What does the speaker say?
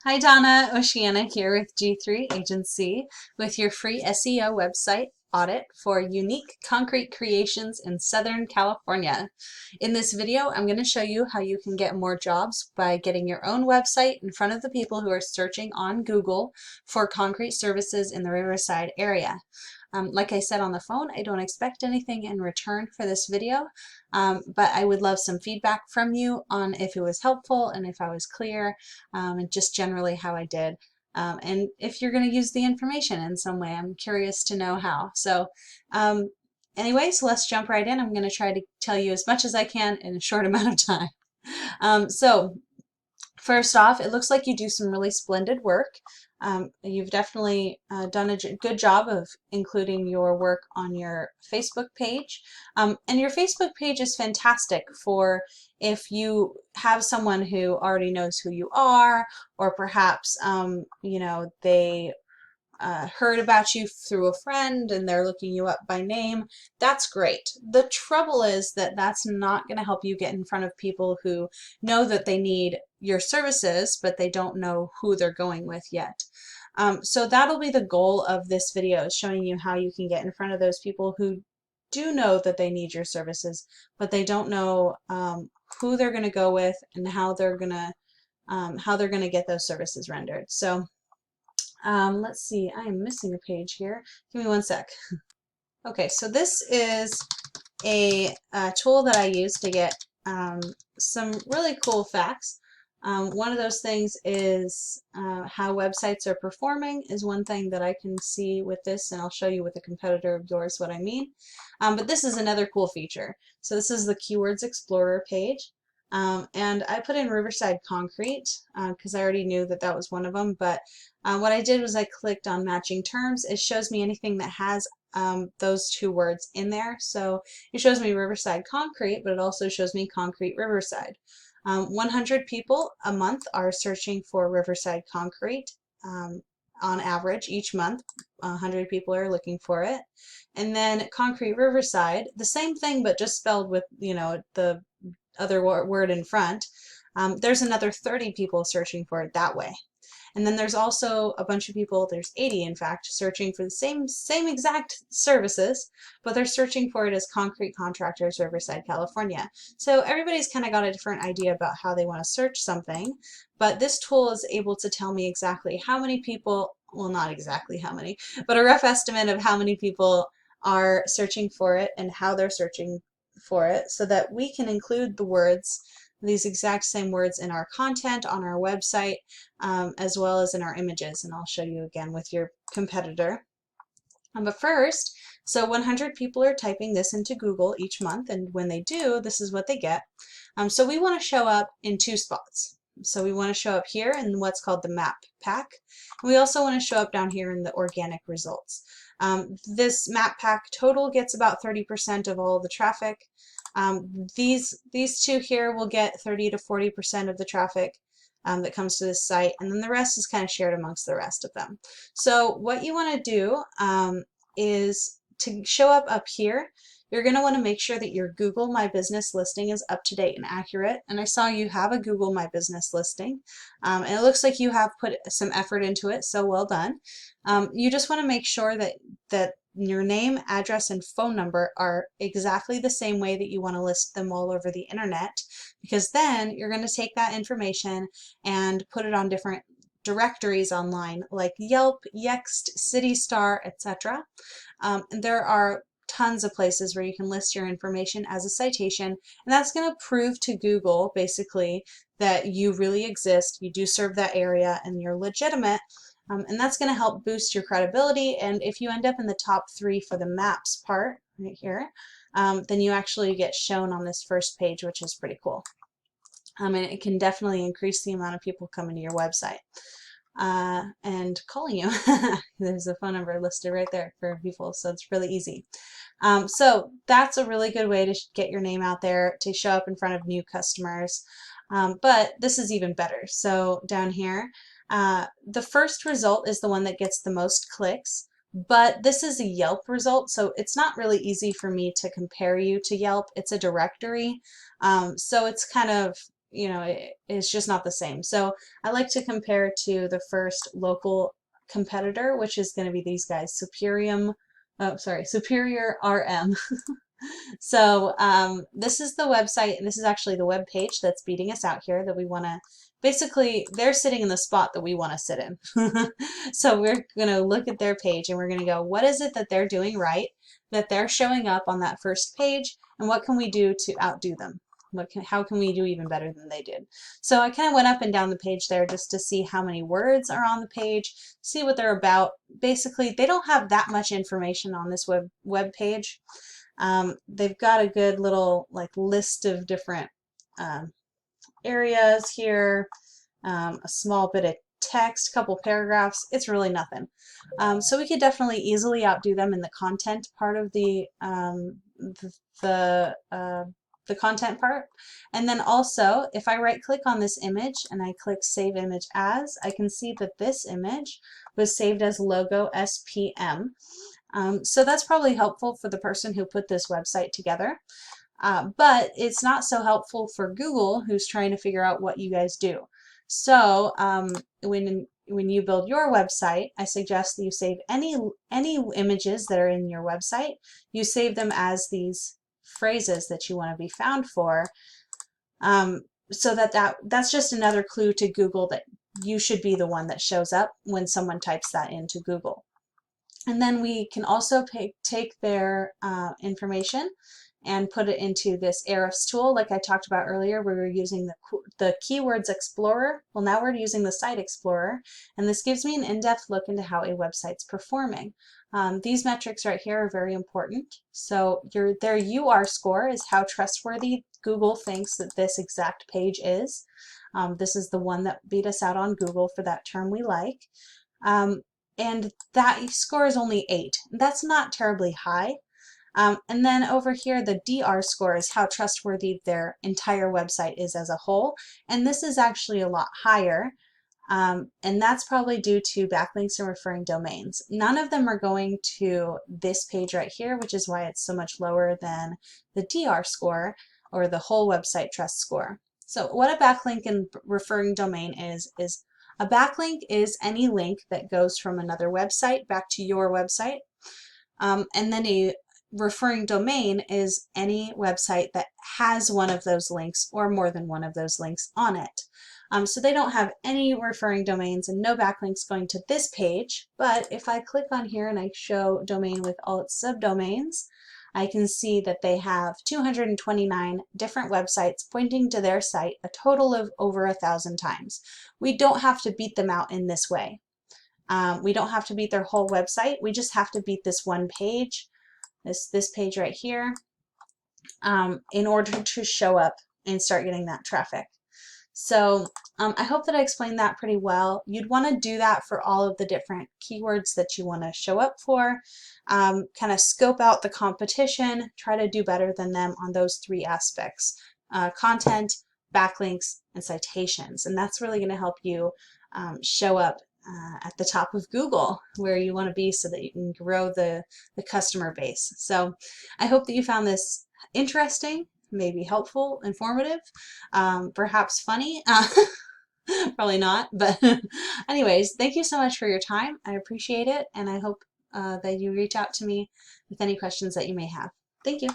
Hi Donna, Oceana here with G3 Agency with your free SEO website audit for unique concrete creations in Southern California. In this video, I'm going to show you how you can get more jobs by getting your own website in front of the people who are searching on Google for concrete services in the Riverside area. Like I said on the phone, I don't expect anything in return for this video, but I would love some feedback from you on if it was helpful and if I was clear, and just generally how I did. And if you're going to use the information in some way, I'm curious to know how. So anyways, let's jump right in. I'm going to try to tell you as much as I can in a short amount of time. So first off, it looks like you do some really splendid work. You've definitely done a good job of including your work on your Facebook page. And your Facebook page is fantastic for if you have someone who already knows who you are, or perhaps, they heard about you through a friend and they're looking you up by name. That's great. The trouble is that that's not going to help you get in front of people who know that they need your services, but they don't know who they're going with yet. So that'll be the goal of this video, is showing you how you can get in front of those people who do know that they need your services, but they don't know who they're going to go with and how they're going to get those services rendered. So let's see, I am missing a page here. Give me one sec. Okay, so this is a tool that I use to get some really cool facts. One of those things is how websites are performing is one thing that I can see with this, and I'll show you with a competitor of yours what I mean. But this is another cool feature. So this is the Keywords Explorer page. And I put in Riverside Concrete because I already knew that that was one of them. But what I did was I clicked on matching terms. It shows me anything that has those two words in there. So it shows me Riverside Concrete, but it also shows me Concrete Riverside. 100 people a month are searching for Riverside Concrete. On average, each month, 100 people are looking for it. And then Concrete Riverside, the same thing, but just spelled with, the other word in front. There's another 30 people searching for it that way. And then there's also a bunch of people, there's 80 in fact, searching for the same exact services, but they're searching for it as Concrete Contractors Riverside, California. So everybody's kind of got a different idea about how they want to search something, but this tool is able to tell me exactly how many people, well, not exactly how many, but a rough estimate of how many people are searching for it and how they're searching for it, so that we can include the words, these exact same words, in our content on our website, as well as in our images, and I'll show you again with your competitor. But first, so 100 people are typing this into Google each month, and when they do, this is what they get. So we want to show up in two spots. So we want to show up here in what's called the map pack. We also want to show up down here in the organic results. This map pack total gets about 30% of all the traffic. These two here will get 30 to 40% of the traffic that comes to this site, and then the rest is kind of shared amongst the rest of them. So what you want to do is to show up here. You're going to want to make sure that your Google My Business listing is up to date and accurate. And I saw you have a Google My Business listing, and it looks like you have put some effort into it, so well done. You just want to make sure that your name, address, and phone number are exactly the same way that you want to list them all over the internet, because then you're going to take that information and put it on different directories online like Yelp, Yext, CityStar, etc. And there are tons of places where you can list your information as a citation, and that's going to prove to Google basically that you really exist, you do serve that area, and you're legitimate. And that's going to help boost your credibility, and if you end up in the top 3 for the maps part right here, then you actually get shown on this first page, which is pretty cool. And it can definitely increase the amount of people coming to your website and calling you. There's a phone number listed right there for people, so it's really easy. So that's a really good way to get your name out there, to show up in front of new customers. But this is even better. So down here, the first result is the one that gets the most clicks, but this is a Yelp result, so it's not really easy for me to compare you to Yelp. It's a directory, so it's kind of it's just not the same. So I like to compare to the first local competitor, which is going to be these guys, Superior RM. So this is the website, and this is actually the web page that's beating us out here that we want to, basically, they're sitting in the spot that we want to sit in. So we're going to look at their page and we're going to go, what is it that they're doing right, that they're showing up on that first page, and what can we do to outdo them? How can we do even better than they did? So I kind of went up and down the page there just to see how many words are on the page, see what they're about. Basically, they don't have that much information on this web page. They've got a good little list of different areas here, a small bit of text, a couple paragraphs. It's really nothing. So we could definitely easily outdo them in the content part of the content part. And then also, if I right click on this image and I click Save Image As, I can see that this image was saved as logo SPM. So that's probably helpful for the person who put this website together. But it's not so helpful for Google, who's trying to figure out what you guys do. So when you build your website, I suggest that you save any images that are in your website. You save them as these phrases that you want to be found for, so that's just another clue to Google that you should be the one that shows up when someone types that into Google. And then we can also take their information and put it into this Ahrefs tool like I talked about earlier, where we're using the Keywords Explorer. Well, now we're using the Site Explorer, and this gives me an in-depth look into how a website's performing. These metrics right here are very important. So their UR score is how trustworthy Google thinks that this exact page is. This is the one that beat us out on Google for that term we like. And that score is only 8. That's not terribly high. And then over here, the DR score is how trustworthy their entire website is as a whole. And this is actually a lot higher. And that's probably due to backlinks and referring domains. None of them are going to this page right here, which is why it's so much lower than the DR score, or the whole website trust score. So what a backlink and referring domain is a backlink is any link that goes from another website back to your website. And then a referring domain is any website that has one of those links or more than one of those links on it. So they don't have any referring domains and no backlinks going to this page, but if I click on here and I show domain with all its subdomains, I can see that they have 229 different websites pointing to their site, a total of over 1,000 times. We don't have to beat them out in this way. We don't have to beat their whole website. We just have to beat this one page, this page right here, in order to show up and start getting that traffic. So I hope that I explained that pretty well. You'd want to do that for all of the different keywords that you want to show up for. Kind of scope out the competition, try to do better than them on those 3 aspects: content, backlinks, and citations. And that's really going to help you show up at the top of Google, where you want to be, so that you can grow the customer base. So I hope that you found this interesting, maybe helpful, informative, perhaps funny. Probably not, but anyways, thank you so much for your time. I appreciate it, and I hope that you reach out to me with any questions that you may have. Thank you.